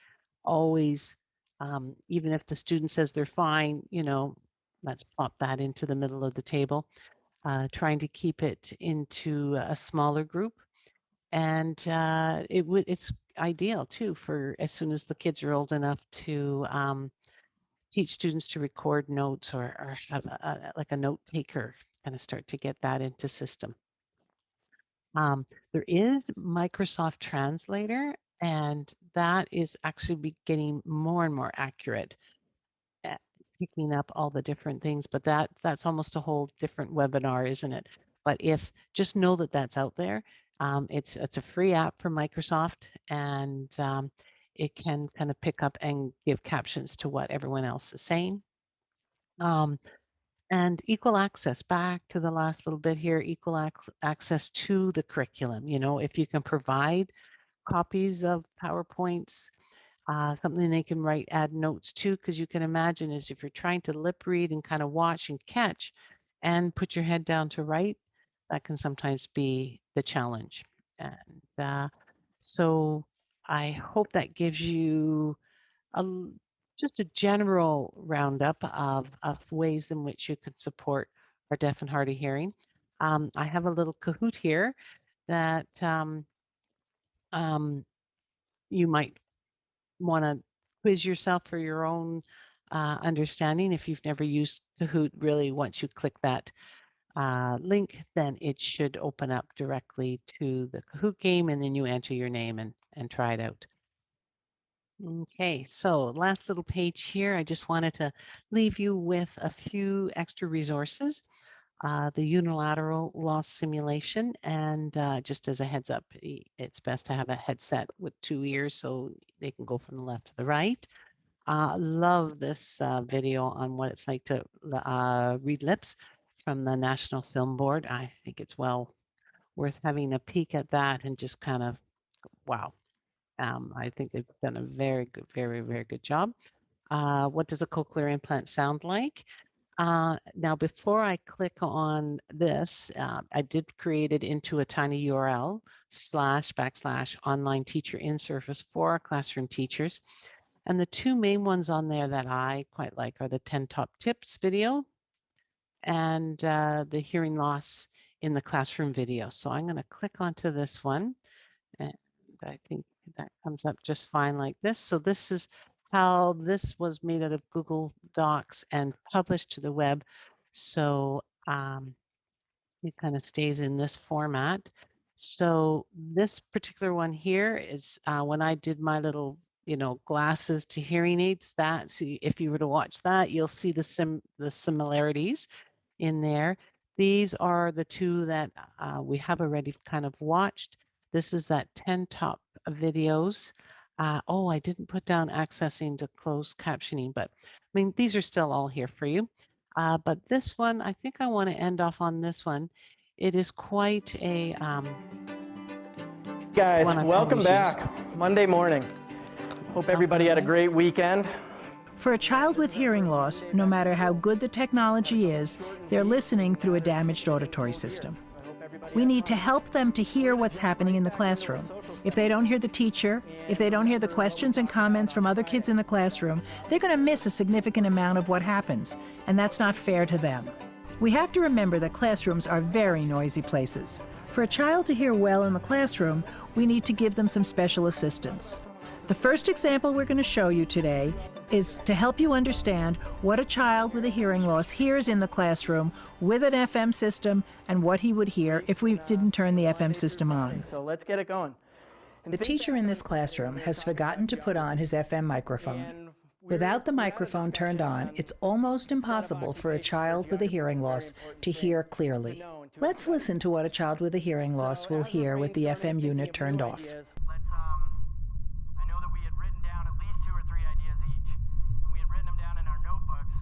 always, even if the student says they're fine, let's plop that into the middle of the table. Trying to keep it into a smaller group. And it's ideal too for as soon as the kids are old enough to teach students to record notes, or have like a note taker, kind of start to get that into system. There is Microsoft Translator, and that is actually getting more and more accurate at picking up all the different things, but that's almost a whole different webinar, isn't it? But if just know that that's out there. It's a free app from Microsoft, and it can kind of pick up and give captions to what everyone else is saying. And equal access, back to the last little bit here, equal access to the curriculum. If you can provide copies of PowerPoints, something they can add notes to, because you can imagine is if you're trying to lip read and kind of watch and catch and put your head down to write, that can sometimes be the challenge. And so I hope that gives you just a general roundup of ways in which you could support our deaf and hard of hearing. I have a little Kahoot here that you might want to quiz yourself for your own understanding. If you've never used Kahoot, really, once you click that link, then it should open up directly to the Kahoot game, and then you enter your name and try it out. Okay, so last little page here, I just wanted to leave you with a few extra resources. The unilateral loss simulation, and just as a heads up, it's best to have a headset with 2 ears so they can go from the left to the right. Love this video on what it's like to read lips from the National Film Board. I think it's well worth having a peek at that and just kind of, wow. I think they've done a very good, very, very good job. What does a cochlear implant sound like? Now, before I click on this, I did create it into a tiny URL // online teacher in Surface for our classroom teachers. And the two main ones on there that I quite like are the 10 top tips video and the hearing loss in the classroom video. So I'm going to click onto this one, and I think that comes up just fine like this. So this is how this was made out of Google Docs and published to the web. So it kind of stays in this format. So this particular one here is when I did my little, glasses to hearing aids. That, see, if you were to watch that, you'll see the similarities in there. These are the two that we have already kind of watched. This is that 10 top videos. Oh, I didn't put down accessing to closed captioning, but I mean, these are still all here for you. But this one, I think I want to end off on this one. It is quite a Guys, one I've welcome always back. used. Monday morning. Hope everybody had a great weekend. For a child with hearing loss, no matter how good the technology is, they're listening through a damaged auditory system. We need to help them to hear what's happening in the classroom. If they don't hear the teacher, if they don't hear the questions and comments from other kids in the classroom, they're going to miss a significant amount of what happens, and that's not fair to them. We have to remember that classrooms are very noisy places. For a child to hear well in the classroom, we need to give them some special assistance. The first example we're going to show you today is to help you understand what a child with a hearing loss hears in the classroom with an FM system and what he would hear if we didn't turn the FM system on. So let's get it going. The teacher in this classroom has forgotten to put on his FM microphone. Without the microphone turned on, it's almost impossible for a child with a hearing loss to hear clearly. Let's listen to what a child with a hearing loss will hear with the FM unit turned off. I know that we had written down at least 2 or 3 ideas each, and we had written them down in our notebooks.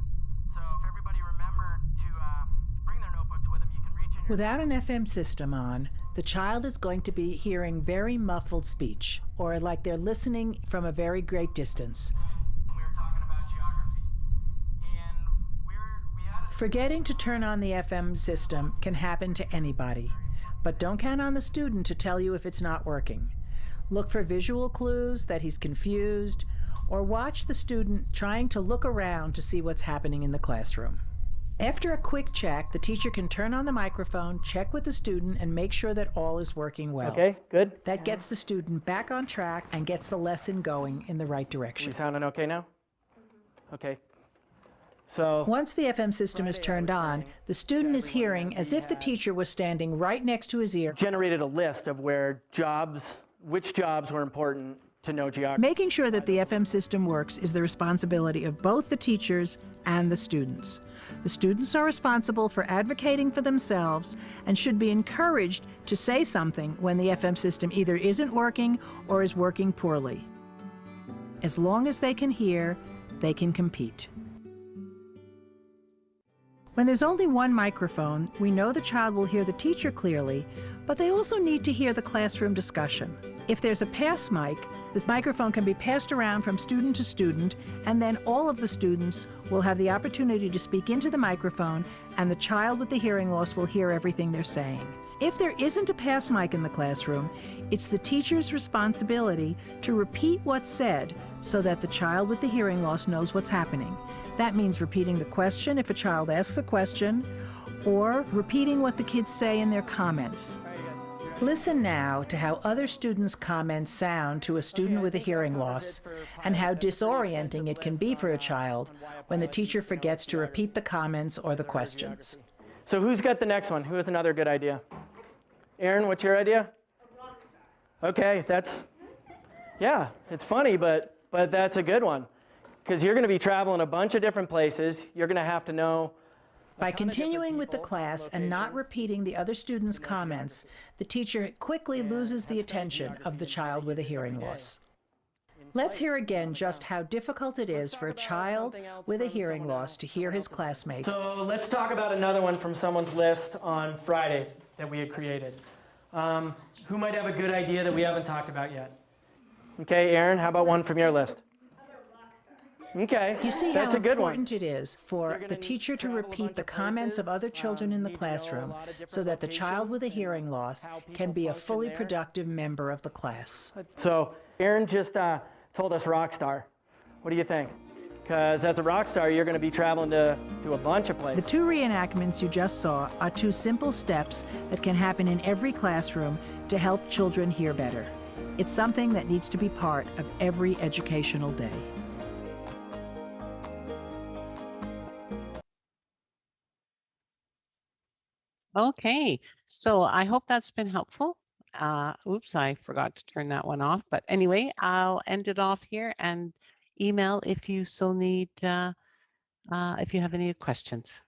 So if everybody remembered to bring their notebooks with them, you can reach in your... Without an FM system on, the child is going to be hearing very muffled speech, or like they're listening from a very great distance. We were talking about geography, and we had a... Forgetting to turn on the FM system can happen to anybody, but don't count on the student to tell you if it's not working. Look for visual clues that he's confused, or watch the student trying to look around to see what's happening in the classroom. After a quick check, the teacher can turn on the microphone, check with the student, and make sure that all is working well. Okay, good. That gets the student back on track and gets the lesson going in the right direction. We sounding okay now? Okay. So Once the FM system is turned on, the student is hearing as if the teacher was standing right next to his ear. generated a list of which jobs were important to know geography. Making sure that the FM system works is the responsibility of both the teachers and the students. The students are responsible for advocating for themselves and should be encouraged to say something when the FM system either isn't working or is working poorly. As long as they can hear, they can compete. When there's only one microphone, we know the child will hear the teacher clearly, but they also need to hear the classroom discussion. If there's a pass mic, this microphone can be passed around from student to student, and then all of the students will have the opportunity to speak into the microphone, and the child with the hearing loss will hear everything they're saying. If there isn't a pass mic in the classroom, it's the teacher's responsibility to repeat what's said so that the child with the hearing loss knows what's happening. That means repeating the question if a child asks a question, or repeating what the kids say in their comments. Listen now to how other students' comments sound to a student with a hearing loss, and how disorienting it can be for a child when the teacher forgets to repeat the comments or the questions. So who's got the next one? Who has another good idea? Aaron, what's your idea? Okay, yeah, it's funny, but that's a good one. Because you're going to be traveling a bunch of different places. You're going to have to know. By continuing with the class and not repeating the other students' comments, the teacher quickly loses the attention of the child with a hearing loss. Let's hear again just how difficult it is for a child with a hearing loss to hear his classmates. So let's talk about another one from someone's list on Friday that we had created. Who might have a good idea that we haven't talked about yet? Okay, Aaron, how about one from your list? Okay, You see that's how a good one. important it is for the teacher to repeat the comments of other children in the classroom so that the child with a hearing loss can be a fully productive member of the class. So Aaron just told us rock star. What do you think? Because as a rock star, you're going to be traveling to a bunch of The places. 2 reenactments you just saw are 2 simple steps that can happen in every classroom to help children hear better. It's something that needs to be part of every educational day. Okay, so I hope that's been helpful. Oops, I forgot to turn that one off. But anyway, I'll end it off here and email if you so need, if you have any questions.